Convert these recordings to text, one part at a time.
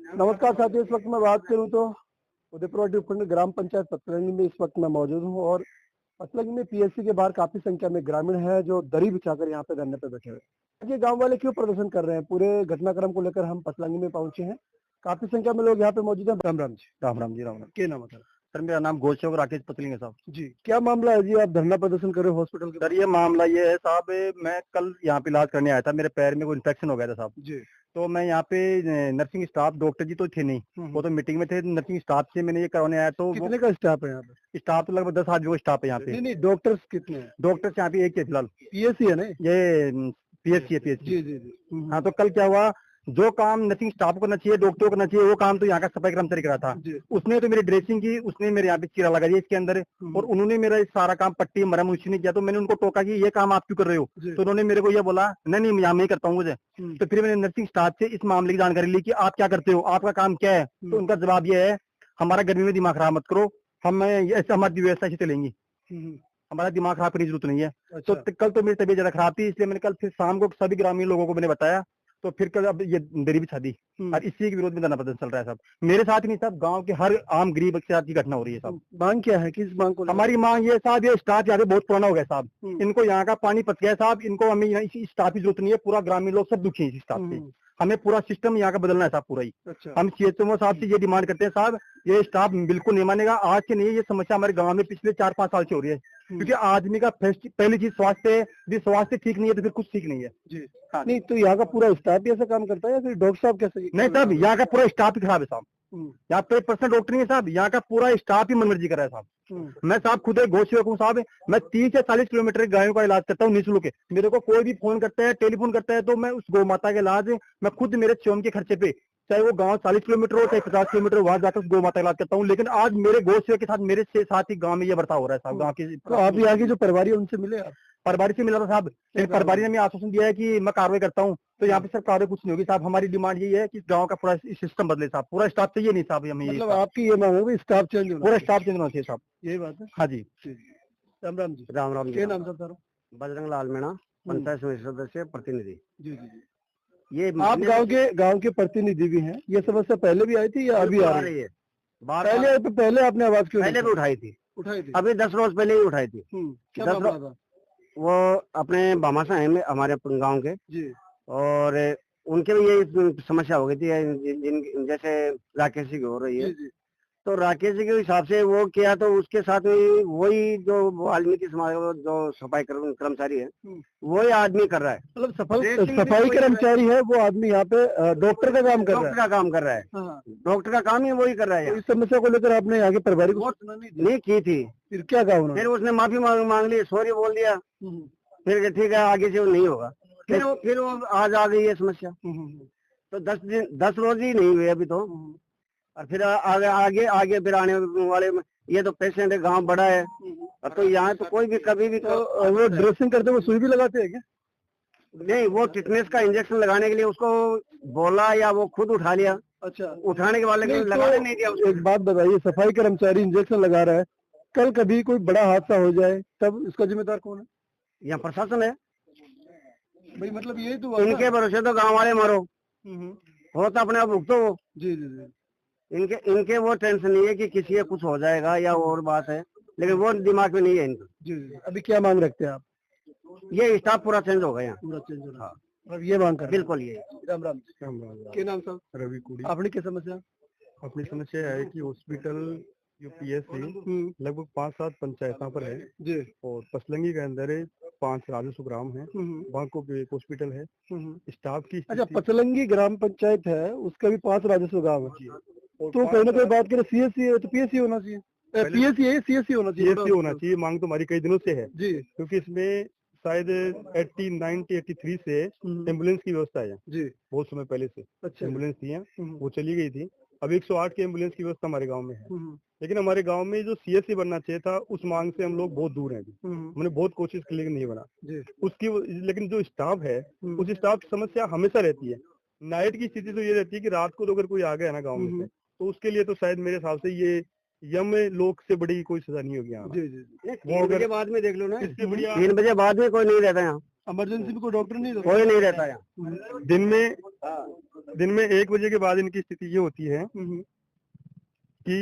नमस्कार साथियों, इस वक्त मैं बात करूं तो उदयपुर उपखंड ग्राम पंचायत पतलंगी में इस वक्त मैं मौजूद हूं और पतलंगी में पीएससी के बाहर काफी संख्या में ग्रामीण है जो दरी बिछाकर यहाँ पे धरने पे बैठे हुए हैं। ये गांव वाले क्यों प्रदर्शन कर रहे हैं, पूरे घटनाक्रम को लेकर हम पतलंगी में पहुंचे हैं। काफी संख्या में लोग यहाँ पे मौजूद हैं। राम राम जी। राम राम जी, राम राम। क्या नाम है सर मेरा नाम गोचोक राकेश पतलिंग साहब जी? क्या मामला है जी, आप धरना प्रदर्शन कर रहे हो हॉस्पिटल के? सर ये मामला ये है साहब, मैं कल यहाँ पे इलाज करने आया था, मेरे पैर में कोई इन्फेक्शन हो गया था साहब जी। तो मैं यहाँ पे नर्सिंग स्टाफ, डॉक्टर जी तो थे नहीं, वो तो मीटिंग में थे। नर्सिंग स्टाफ से मैंने ये करवाने आया तो कितने का स्टाफ है यहाँ पे? स्टाफ तो लगभग 10 आदमी का स्टाफ है यहाँ पे। नहीं, डॉक्टर्स कितने हैं? डॉक्टर यहाँ पे एक है फिलहाल। पीएससी है ना ये पीएचसी है, पीएचसी। जी जी जी। हाँ, तो कल क्या हुआ, जो काम नर्सिंग स्टाफ को करना चाहिए, डॉक्टर को करना चाहिए, वो काम तो यहाँ का सफाई कर्मचारी करा था। उसने तो मेरी ड्रेसिंग की, उसने मेरे यहाँ पे चीरा लगा दिया इसके अंदर, और उन्होंने मेरा सारा काम पट्टी मरम उसने किया। तो मैंने उनको टोका कि ये काम आप क्यों कर रहे हो, तो उन्होंने मेरे को ये बोला नहीं मैं यहाँ में ही करता हूँ मुझे। तो फिर मैंने नर्सिंग स्टाफ से इस मामले की जानकारी ली कि आप क्या करते हो, आपका काम क्या है। तो उनका जवाब ये है, हमारा गर्मी में दिमाग खराब मत करो, हम ऐसे हमारी व्यवस्था ऐसी चलेंगी, हमारा दिमाग खराब करने की जरूरत नहीं है। अच्छा। तो कल तो मेरी तबीयत ज्यादा खराब थी, इसलिए मैंने कल फिर शाम को सभी ग्रामीण लोगों को मैंने बताया, तो फिर कल अब ये दरी बिछा दी और इसी के विरोध में धरना प्रदर्शन चल रहा है साहब। मेरे साथ ही नहीं साहब, गांव के हर आम गरीब के साथ ही घटना हो रही है साहब। मांग क्या है, किस मांग को? हमारी मांग ये साहब, ये स्टाफ यहाँ पे बहुत पुराना हो गया साहब, इनको यहाँ का पानी पच गया साहब, इनको हमें इस स्टाफ की जरूरत नहीं है। पूरा ग्रामीण लोग सब दुखी है इस स्टाफ से, हमें पूरा सिस्टम यहाँ का बदलना है साहब, पूरा ही। अच्छा। हम सीएचओ साहब से ये डिमांड करते हैं साहब, ये स्टाफ बिल्कुल नहीं मानेगा। आज से नहीं, ये समस्या हमारे गांव में पिछले 4-5 साल से हो रही है, क्योंकि आदमी का पहली चीज स्वास्थ्य है, यदि स्वास्थ्य ठीक नहीं है तो फिर कुछ ठीक नहीं है जी। हाँ। नहीं तो यहाँ का पूरा स्टाफ भी ऐसा काम करता है या फिर डॉक्टर साहब कैसे? नहीं साहब, यहाँ का पूरा स्टाफ ही खराब है साहब, यहाँ पे पर्सनल डॉक्टर नहीं है साहब, यहाँ का पूरा स्टाफ ही मनमर्जी कर रहा है साहब। मैं साहब खुद एक गौ सेवक हूँ साहब, मैं 30 से 40 किलोमीटर गायों का इलाज करता हूँ निःशुल्क के। मेरे को कोई भी फोन करता है, टेलीफोन करता है, तो मैं उस गौ माता के इलाज मैं खुद मेरे स्वयं के खर्चे पे, चाहे वो गांव 40 किलोमीटर हो चाहे 50 किलोमीटर, वहां जाकर उस गौ माता का इलाज करता हूँ। लेकिन आज मेरे गौ सेवक के साथ मेरे साथ ही गाँव में ये बर्ताव हो रहा है साहब। गाँव की तो आप यहाँ की जो परिवार है उनसे मिले? आप प्रभारी से मिला था साहब, लेकिन प्रभारी ने हमें आश्वासन दिया है कि मैं कार्रवाई करता हूँ। तो यहाँ पे सर कार्रवाई कुछ नहीं होगी साहब। हमारी डिमांड यही है कि गांव का पूरा सिस्टम बदले साहब, पूरा स्टाफ चाहिए नहीं साहब हमें। मतलब आपकी ये मांग होगी स्टाफ चेंज होना, पूरा स्टाफ चेंज होना चाहिए साहब, यही बात है? हाँ जी। राम राम जी। राम राम। क्या नाम सर? बजरंग लाल मीणा, पंचायत समिति सदस्य प्रतिनिधि। जी जी। ये आप गांव के प्रतिनिधि भी हैं, ये समस्या पहले भी आई थी या अभी आ रही है? पहले आपने आवाज क्यों? पहले भी उठाई थी, अभी 10 रोज पहले ही उठाई थी। क्या मामला था? वो अपने भामाशाह है हमारे गांव के जी, और उनके भी यही समस्या हो गई थी, जैसे राकेश जी की हो रही है। जी। तो राकेश जी के हिसाब से वो किया, तो उसके साथ में वही जो वाल्मीकि समाज जो सफाई कर्मचारी है वही आदमी कर रहा है। मतलब सफाई कर्मचारी है वो आदमी यहाँ पे डॉक्टर का काम कर रहा है। डॉक्टर का काम कर रहा है, डॉक्टर का काम ही वही कर रहा है। तो इस समस्या को लेकर आपने आगे परिवार को नहीं की थी? फिर क्या कहा उन्होंने? फिर उसने माफी मांग ली, सॉरी बोल दिया, फिर ठीक है आगे से वो नहीं होगा। फिर वो आज आ गई है समस्या। तो 10 रोज ही नहीं हुए अभी तो, और फिर आगे फिर आने वाले ये तो पेशेंट है, गांव बड़ा है, और तो यहाँ तो कोई भी कभी भी तो वो ड्रेसिंग करते हुए सुई भी लगाते हैं क्या? नहीं, वो टिटनेस का इंजेक्शन लगाने के लिए उसको बोला या वो खुद उठा लिया। अच्छा, उठाने के बाद लगाने नहीं दिया। एक बात बताइए, सफाई कर्मचारी इंजेक्शन लगा रहा है, कल कभी कोई बड़ा हादसा हो जाए तब इसका जिम्मेदार कौन है? यहाँ प्रशासन है भाई, मतलब यही तो इनके भरोसे तो गाँव वाले मरो, हो तो अपने आप भुगतो वो। जी जी जी। इनके वो टेंशन नहीं है कि किसी के कुछ हो जाएगा या और बात है, लेकिन वो दिमाग में नहीं है इनका। जी जी। अभी क्या मांग रखते हैं आप? ये स्टाफ पूरा चेंज हो गया, पूरा चेंज हो रहा है। अब ये मांग कर बिल्कुल ये। राम राम। क्या नाम साहब? रवि कुड़ी। आपने क्या समस्या? अपनी समस्या है कि हॉस्पिटल जो पीएससी लगभग 5-7 पंचायतों पर है जी, और पसलंगी के अंदर 5 राजस्व ग्राम है, वहाँ को एक हॉस्पिटल है, स्टाफ की। अच्छा, पचलंगी ग्राम पंचायत है, उसका भी 5 राजस्व गाँव है, तो कहीं ना कहीं बात करें सीएससी है तो पीएससी होना चाहिए, पीएससी है सीएससी होना चाहिए। सीएससी होना चाहिए, मांग तो हमारी कई दिनों से है जी, क्योंकि इसमें शायद 83 से एम्बुलेंस की व्यवस्था है जी, बहुत समय पहले से। अच्छा, एम्बुलेंस थी, वो चली गई थी। अब 108 की एम्बुलेंस की व्यवस्था हमारे गांव में है, लेकिन हमारे गांव में जो सीएससी बनना चाहिए था उस मांग से हम लोग बहुत दूर हैं। हमने बहुत कोशिश की लेकिन नहीं बना उसकी। लेकिन जो स्टाफ है उस स्टाफ की समस्या हमेशा रहती है। नाइट की स्थिति तो ये रहती है कि रात को तो अगर कोई आ गया ना गाँव में से, तो उसके लिए तो शायद मेरे हिसाब से ये यम लोक से बड़ी कोई सजा नहीं होगी यहाँ। वो अगर बाद में देख लो ना, 3 बजे बाद में कोई नहीं रहता यहाँ। इमरजेंसी में कोई डॉक्टर नहीं रहता? कोई नहीं रहता यहाँ। दिन में 1 बजे के बाद इनकी स्थिति ये होती है कि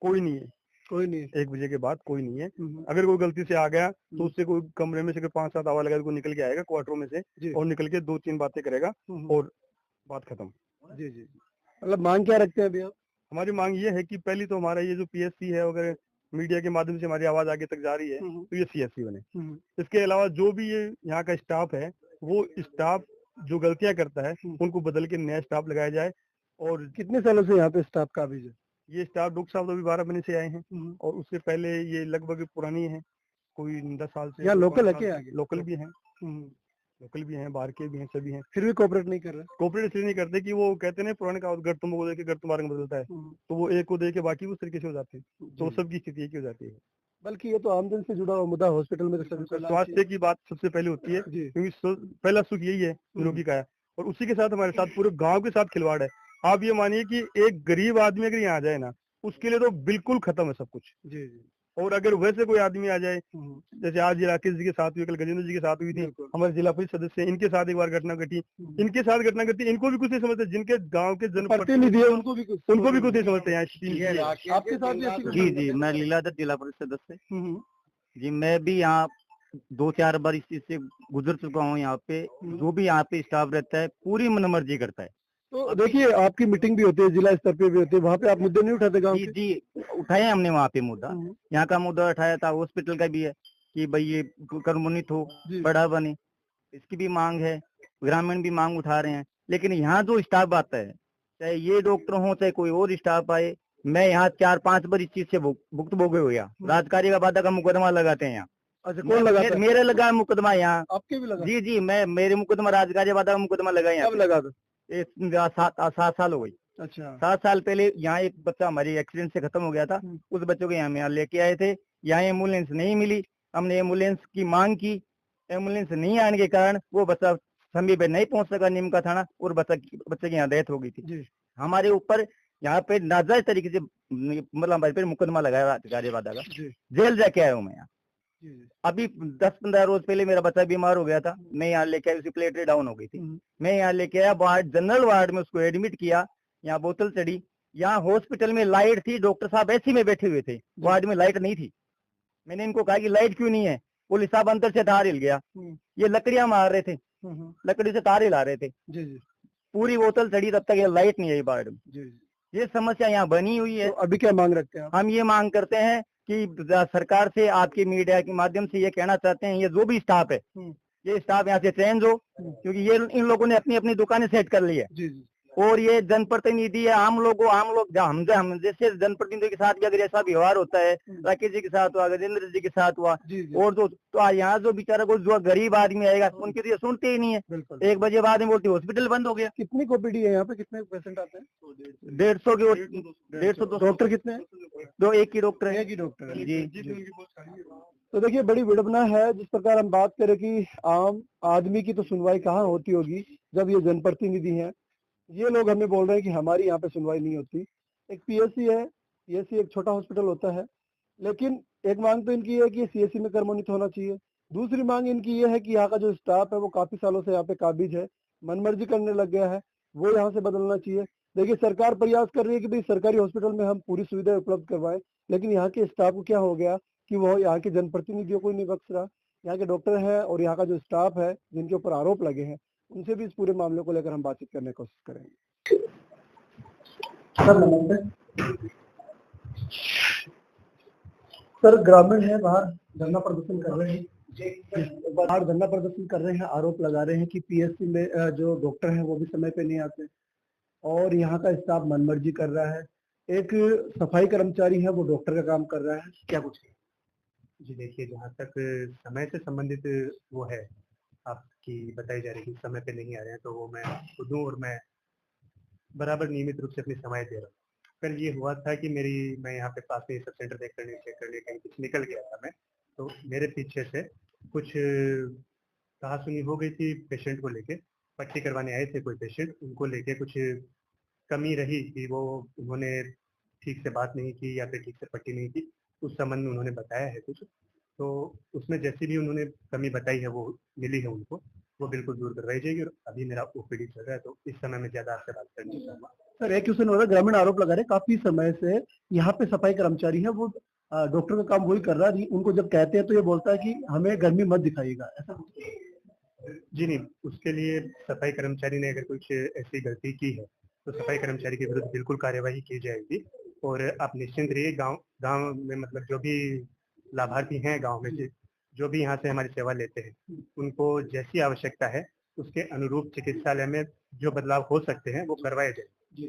कोई नहीं है। कोई नहीं है। 1 बजे के बाद कोई नहीं है। अगर कोई गलती से आ गया तो उससे कोई कमरे में से 5-7 आवाज लगा कोई निकल के आएगा क्वार्टरों में से और निकल के 2-3 बातें करेगा और बात खत्म। जी जी। मतलब मांग क्या रखते हैं अभी आप? हमारी मांग ये है कि पहली तो हमारा ये जो पीएससी है, अगर मीडिया के माध्यम से हमारी आवाज आगे तक जा रही है तो ये सीएससी बने। इसके अलावा जो भी ये यहाँ का स्टाफ है, वो स्टाफ जो गलतियां करता है उनको बदल के नया स्टाफ लगाया जाए। और कितने सालों से यहाँ पे स्टाफ काबिज है? ये स्टाफ डॉक्टर साहब अभी 12 महीने से आए हैं और उससे पहले ये लगभग पुरानी है, कोई 10 साल से। यहाँ लोकल है क्या? लोकल भी हैं, लोकल भी हैं, बाहर के भी हैं, सभी हैं। फिर भी कोऑपरेट नहीं कर रहे? कोऑपरेट इसलिए नहीं करते कि वो कहते हैं पुराने का घर तुमको देके घर तुम्हारे में बदलता है, तो वो एक को देके बाकी उस तरीके से हो जाते हैं, तो सबकी स्थिति एक ही हो जाती है। बल्कि ये तो आमदन से जुड़ा हुआ मुद्दा, हॉस्पिटल में तो सभी को स्वास्थ्य की बात सबसे पहले होती है, क्योंकि पहला सुख यही है निरोगी का है, और उसी के साथ हमारे साथ पूरे गांव के साथ खिलवाड़ है। आप ये मानिए कि एक गरीब आदमी अगर यहाँ आ जाए ना, उसके लिए तो बिल्कुल खत्म है सब कुछ। जी जी। और अगर वैसे कोई आदमी आ जाए, जैसे आज राकेश जी के साथ हुई, कल गजेंद्र जी के साथ हुई थी, हमारे जिला परिषद सदस्य, इनके साथ एक बार घटना घटी, इनके साथ घटना घटी, इनको भी कुछ नहीं समझते, जिनके गांव के जनप्रतिनिधि है उनको भी कुछ नहीं समझते हैं। आपके साथ भी? जी जी, मैं लीलाधर जिला परिषद सदस्य जी। मैं भी यहाँ 2-4 बार इस चीज से गुजर चुका हूँ। यहाँ पे जो भी यहाँ पे स्टाफ रहता है पूरी मनमर्जी करता है। तो देखिए, आपकी मीटिंग भी होती है, जिला स्तर पे भी होती है, वहाँ पे आप मुद्दे नहीं उठाते गाँव के? जी, उठाए हमने वहाँ पे मुद्दा। यहाँ का मुद्दा उठाया था, हॉस्पिटल का भी है कि भाई ये कर्मोन्नत हो, बड़ा बने, इसकी भी मांग है। ग्रामीण भी मांग उठा रहे हैं, लेकिन यहाँ जो स्टाफ आता है, चाहे ये डॉक्टर हो चाहे कोई और स्टाफ आए, मैं यहाँ 4-5 बार इस चीज से भुक्त भोगे हुआ। राजकारी का वादा का मुकदमा लगाते हैं यहाँ। अच्छा, कौन लगाता है? मेरे लगा है मुकदमा यहाँ। आपके भी लगा? जी जी, मेरे मुकदमा राजकारी वादा का मुकदमा लगा यहाँ। कब लगा था? 7 साल हो गई। अच्छा। 7 साल पहले यहाँ एक बच्चा हमारे एक्सीडेंट से खत्म हो गया था, उस बच्चों को यहाँ लेके आए थे। यहाँ एम्बुलेंस नहीं मिली, हमने एम्बुलेंस की मांग की, एम्बुलेंस नहीं आने के कारण वो बच्चा समय पे नहीं पहुंच सका नीम का थाना, और बच्चे की यहाँ डेथ हो गई थी। हमारे ऊपर यहाँ पे नाजायज तरीके से मतलब हमारे पे मुकदमा लगाया वादा का। जेल जाके आया हूँ मैं यहाँ। अभी 10-15 रोज पहले मेरा बच्चा बीमार हो गया था, मैं यहाँ लेके आया, उसकी प्लेटलेट डाउन हो गई थी, मैं यहाँ लेके आया, वार्ड जनरल वार्ड में उसको एडमिट किया, यहाँ बोतल चढ़ी। यहाँ हॉस्पिटल में लाइट थी, डॉक्टर साहब एसी में बैठे हुए थे, वार्ड में लाइट नहीं थी। मैंने इनको कहा कि लाइट क्यों नहीं है? पुलिस साहब अंदर से तार हिल गया, ये लकड़ियां मार रहे थे, लकड़ी से तार हिला रहे थे, पूरी बोतल चढ़ी, तब तक ये लाइट नहीं आई वार्ड में। ये समस्या यहाँ बनी हुई है। तो अभी क्या मांग रखते हैं आप? हम ये मांग करते हैं कि सरकार से, आपके मीडिया के माध्यम से ये कहना चाहते हैं, ये जो भी स्टाफ है, ये स्टाफ यहाँ से चेंज हो, क्योंकि ये इन लोगों ने अपनी अपनी दुकानें सेट कर ली है। और ये जनप्रतिनिधि है, आम लोग हम जैसे जनप्रतिनिधियों के साथ भी अगर ऐसा व्यवहार होता है, राकेश जी के साथ हुआ, गजेंद्र जी के साथ हुआ, और जो तो यहाँ जो बेचारा को जो गरीब आदमी आएगा उनकी तो ये सुनते ही नहीं है। 1 बजे बाद में बोलती हॉस्पिटल बंद हो गया। कितनी ओपीडी है यहाँ पे? कितने पेशेंट आते हैं? 150 डॉक्टर कितने हैं? एक ही डॉक्टर है। एक ही डॉक्टर है जी। तो देखिए, बड़ी विडंबना है। जिस प्रकार हम बात करें कि आम आदमी की तो सुनवाई कहाँ होती होगी, जब ये जनप्रतिनिधि हैं, ये लोग हमें बोल रहे हैं कि हमारी यहाँ पे सुनवाई नहीं होती। एक पीएससी है, पीएससी एक छोटा हॉस्पिटल होता है, लेकिन एक मांग तो इनकी है कि सीएससी में कर्मोन्नत होना चाहिए। दूसरी मांग इनकी ये है कि यहाँ का जो स्टाफ है वो काफी सालों से यहाँ पे काबिज है, मनमर्जी करने लग गया है, वो यहाँ से बदलना चाहिए। देखिए, सरकार प्रयास कर रही है कि भाई सरकारी हॉस्पिटल में हम पूरी सुविधाएं उपलब्ध करवाएं, लेकिन यहाँ के स्टाफ को क्या हो गया कि वो यहाँ के जनप्रतिनिधियों को नहीं बख्श रहा। यहाँ के डॉक्टर है और यहाँ का जो स्टाफ है, जिनके ऊपर आरोप लगे हैं, उनसे भी इस पूरे मामले को लेकर हम बातचीत करने की कोशिश करेंगे। सर नमस्ते। सर, ग्रामीण है, बाहर धरना प्रदर्शन कर रहे हैं, बाहर धरना प्रदर्शन कर रहे हैं, आरोप लगा रहे हैं कि पीएससी में जो डॉक्टर हैं वो भी समय पे नहीं आते और यहाँ का स्टाफ मनमर्जी कर रहा है। एक सफाई कर्मचारी है, वो डॉक्टर का काम कर रहा है, क्या कुछ? जी देखिए, जहाँ तक समय से संबंधित वो है, आपकी बताई जा रही है कि समय पे नहीं आ रहे हैं, तो वो मैं खुद हूँ और मैं बराबर नियमित रूप से अपनी समय दे रहा हूँ। कल ये हुआ था कि मैं यहाँ पे पास में सब सेंटर चेक करने कहीं कुछ निकल गया था मैं, तो मेरे पीछे से कुछ कहासुनी हो गई थी पेशेंट को लेके। पट्टी करवाने आए थे कोई पेशेंट, उनको लेके कुछ कमी रही कि वो उन्होंने ठीक से बात नहीं की या फिर ठीक से पट्टी नहीं की, उस संबंध में उन्होंने बताया है कुछ, तो उसमें जैसी भी उन्होंने कमी बताई है वो मिली है उनको, वो बिल्कुल दूर करवाई जाएगी। और अभी मेरा ओपीडी चल रहा है, तो इस समय में ज्यादा आपसे बात करनी चाहूंगा। सर एक क्वेश्चन हो रहा है, ग्रामीण आरोप लगा रहे काफी समय से यहाँ पे सफाई कर्मचारी है वो डॉक्टर का काम वही कर रहा है, उनको जब कहते हैं तो ये बोलता है कि हमें गर्मी मत दिखाइएगा, ऐसा जी नहीं, उसके लिए सफाई कर्मचारी ने अगर कुछ ऐसी गलती की है तो सफाई कर्मचारी के विरुद्ध बिल्कुल कार्यवाही की जाएगी। और आप निश्चिंत रहिए, गांव में मतलब जो भी लाभार्थी हैं गांव में जो भी यहाँ से हमारी सेवा लेते हैं, उनको जैसी आवश्यकता है उसके अनुरूप चिकित्सालय में जो बदलाव हो सकते हैं वो करवाए जाए।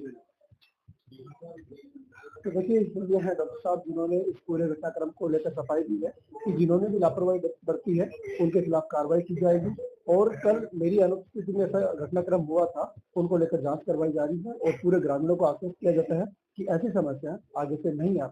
तो देखिए ये है डॉक्टर साहब जिन्होंने इस पूरे घटनाक्रम को लेकर सफाई दी है कि जिन्होंने भी लापरवाही बरती है उनके खिलाफ कार्रवाई की जाएगी। और कल मेरी अनुपस्थिति में ऐसा घटनाक्रम हुआ था, उनको लेकर जांच करवाई जा रही है और पूरे ग्रामीणों को आश्वस्त किया जाता है कि ऐसी समस्या आगे से नहीं आ